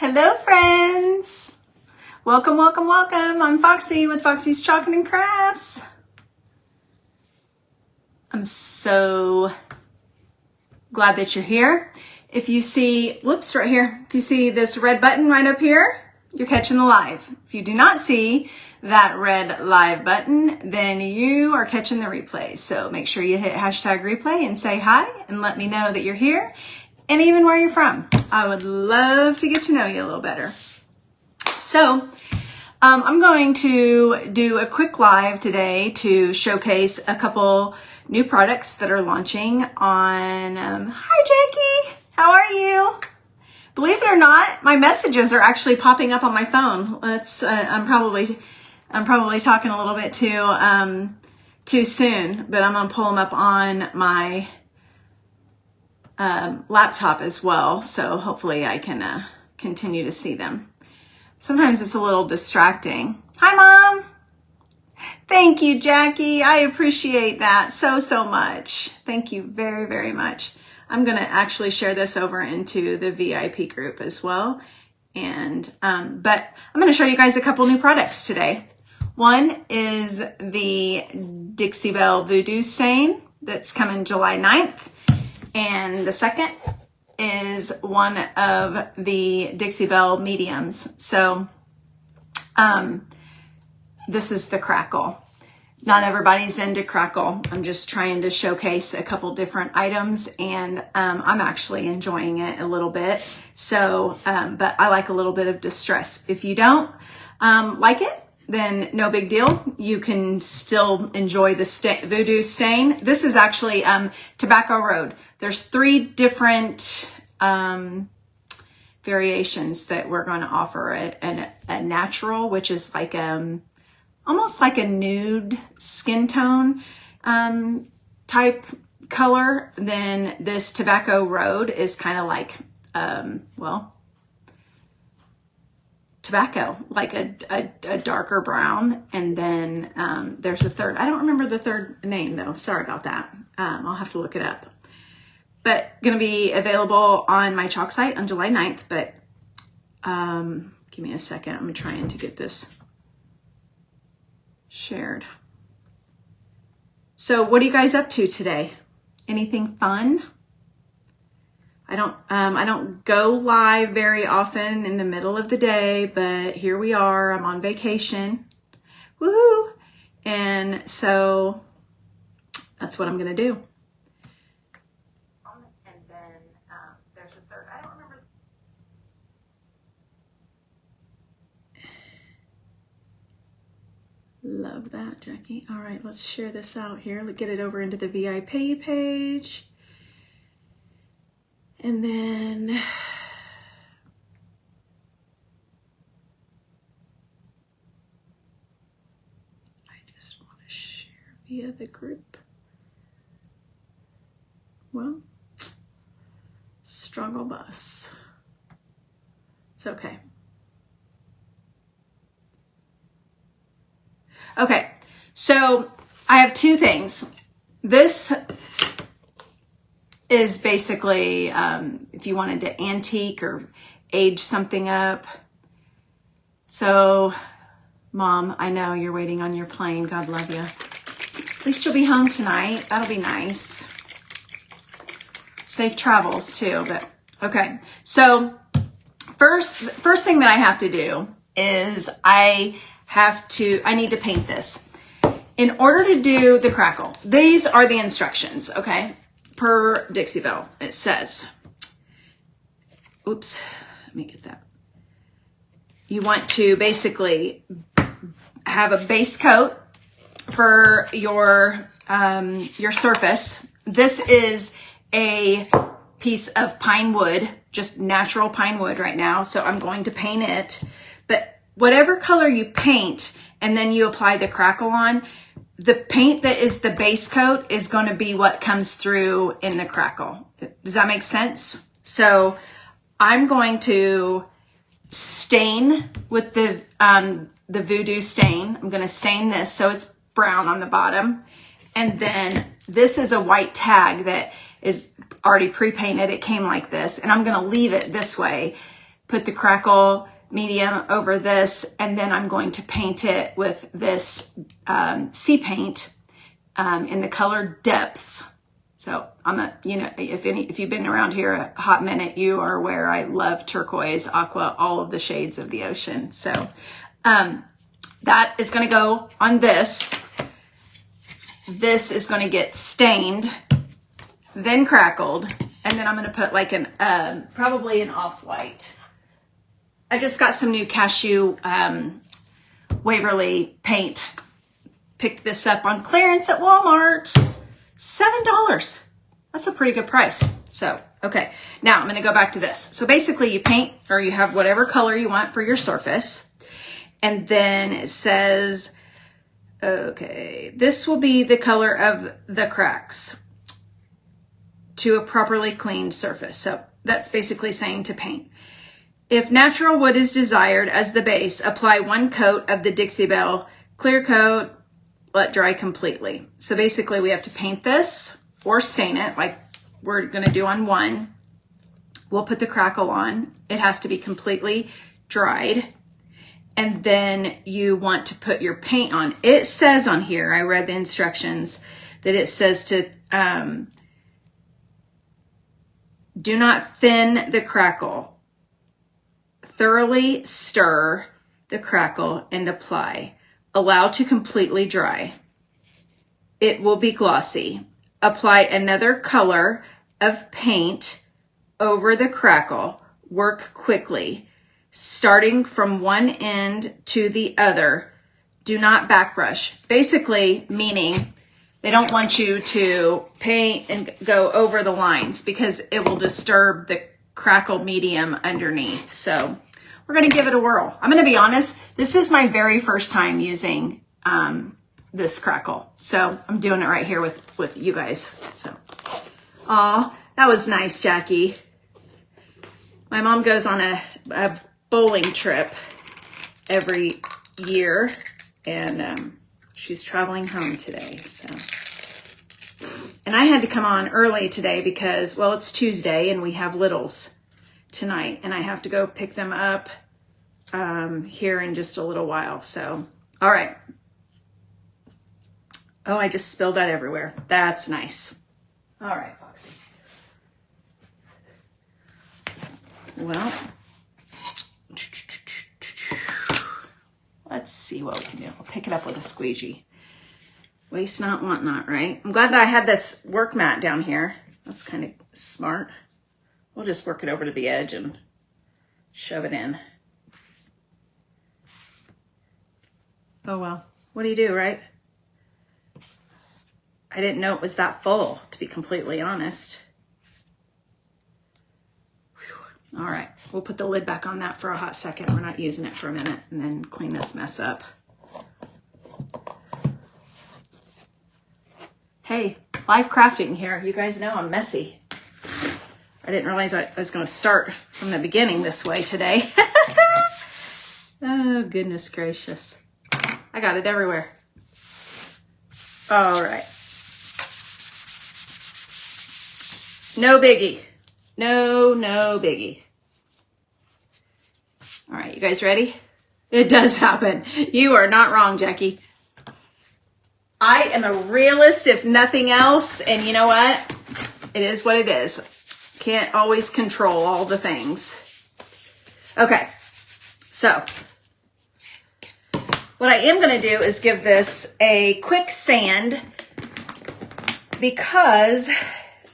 Hello friends! Welcome, welcome, welcome. I'm Foxy with Foxy's Chocolate and Crafts. I'm so glad that you're here. If you see, whoops, right here. If you see this red button right up here, you're catching the live. If you do not see that red live button, then you are catching the replay. So make sure you hit hashtag replay and say hi and let me know that you're here and even where you're from. I would love to get to know you a little better. So I'm going to do a quick live today to showcase a couple new products that are launching on, hi Jackie, how are you? Believe it or not, my messages are actually popping up on my phone. I'm probably talking a little bit too soon, but I'm gonna pull them up on my laptop as well. So hopefully I can continue to see them. Sometimes it's a little distracting. Hi Mom. Thank you, Jackie. I appreciate that so much. Thank you very, very much. I'm going to actually share this over into the VIP group as well. And, but I'm going to show you guys a couple new products today. One is the Dixie Belle Voodoo Stain that's coming July 9th. And the second is one of the Dixie Belle mediums. So, this is the crackle. Not everybody's into crackle. I'm just trying to showcase a couple different items, and I'm actually enjoying it a little bit. So, but I like a little bit of distress. If you don't like it, then no big deal. You can still enjoy the Voodoo Stain. This is actually Tobacco Road. There's 3 different variations that we're going to offer. A natural, which is like almost like a nude skin tone type color. Then this Tobacco Road is kind of like, tobacco, like a darker brown. And then there's a third. I don't remember the third name though. Sorry about that. I'll have to look it up. But going to be available on my chalk site on July 9th. But give me a second. I'm trying to get this shared. So what are you guys up to today? Anything fun? I don't go live very often in the middle of the day, but here we are. I'm on vacation. Woohoo! And so that's what I'm going to do. And then there's a third. I don't remember. Love that, Jackie. All right, let's share this out here. Let's get it over into the VIP page. And then I just want to share via the group. Well, struggle bus. It's okay. Okay, so I have 2 things. This is basically if you wanted to antique or age something up. So, Mom, I know you're waiting on your plane. God love you. At least you'll be home tonight. That'll be nice. Safe travels too, but okay. So, first thing that I have to do is I need to paint this. In order to do the crackle, these are the instructions, okay? Per Dixie Belle, it says, oops, let me get that. You want to basically have a base coat for your surface. This is a piece of pine wood, just natural pine wood right now. So I'm going to paint it, but whatever color you paint and then you apply the crackle on, the paint that is the base coat is going to be what comes through in the crackle. Does that make sense? So I'm going to stain with the Voodoo Stain. I'm going to stain this so it's brown on the bottom. And then this is a white tag that is already pre-painted. It came like this, and I'm going to leave it this way put the crackle medium over this, and then I'm going to paint it with this sea paint in the color Depths. So if you've been around here a hot minute, you are aware I love turquoise, aqua, all of the shades of the ocean. So that is going to go on this. This is going to get stained, then crackled, and then I'm going to put like probably an off-white. I just got some new Cashew Waverly paint. Picked this up on clearance at Walmart. $7. That's a pretty good price. So, okay. Now I'm going to go back to this. So basically you paint, or you have whatever color you want for your surface. And then it says, okay, this will be the color of the cracks to a properly cleaned surface. So that's basically saying to paint. If natural wood is desired as the base, apply 1 coat of the Dixie Belle clear coat, let dry completely. So basically we have to paint this or stain it like we're going to do on one. We'll put the crackle on. It has to be completely dried. And then you want to put your paint on. It says on here, I read the instructions, that it says to do not thin the crackle. Thoroughly stir the crackle and apply. Allow to completely dry. It will be glossy. Apply another color of paint over the crackle. Work quickly, starting from one end to the other. Do not backbrush. Basically meaning they don't want you to paint and go over the lines because it will disturb the crackle medium underneath. So we're going to give it a whirl. I'm going to be honest, this is my very first time using this crackle. So I'm doing it right here with you guys. So, aw, that was nice, Jackie. My mom goes on a bowling trip every year, and she's traveling home today. So, and I had to come on early today because, well, it's Tuesday and we have littles tonight, and I have to go pick them up here in just a little while. So, all right. Oh, I just spilled that everywhere. That's nice. All right, Foxy. Well, let's see what we can do. I'll pick it up with a squeegee. Waste not, want not, right? I'm glad that I had this work mat down here. That's kind of smart. We'll just work it over to the edge and shove it in. Oh, well, what do you do, right? I didn't know it was that full, to be completely honest. Whew. All right, we'll put the lid back on that for a hot second. We're not using it for a minute, and then clean this mess up. Hey, live crafting here. You guys know I'm messy. I didn't realize I was going to start from the beginning this way today. Oh, goodness gracious. I got it everywhere. All right. No biggie. No biggie. All right, you guys ready? It does happen. You are not wrong, Jackie. I am a realist, if nothing else, and you know what? It is what it is. Can't always control all the things. Okay, so what I am going to do is give this a quick sand because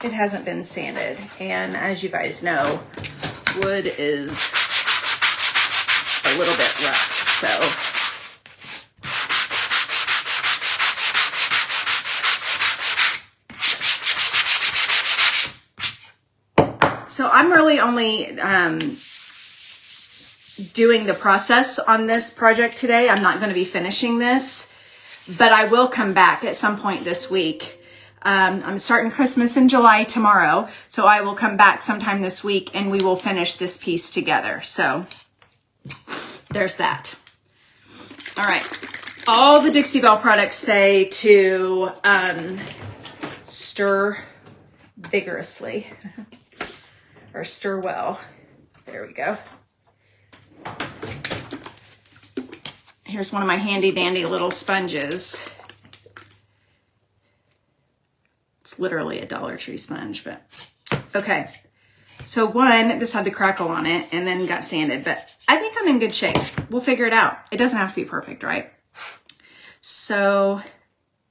it hasn't been sanded. And as you guys know, wood is a little bit rough. So I'm really only doing the process on this project today. I'm not going to be finishing this, but I will come back at some point this week. I'm starting Christmas in July tomorrow, so I will come back sometime this week and we will finish this piece together. So there's that. All right. All the Dixie Belle products say to stir vigorously or stir well. There we go. Here's one of my handy dandy little sponges. It's literally a Dollar Tree sponge, but okay. So one, this had the crackle on it and then got sanded, but I think I'm in good shape. We'll figure it out. It doesn't have to be perfect, right? So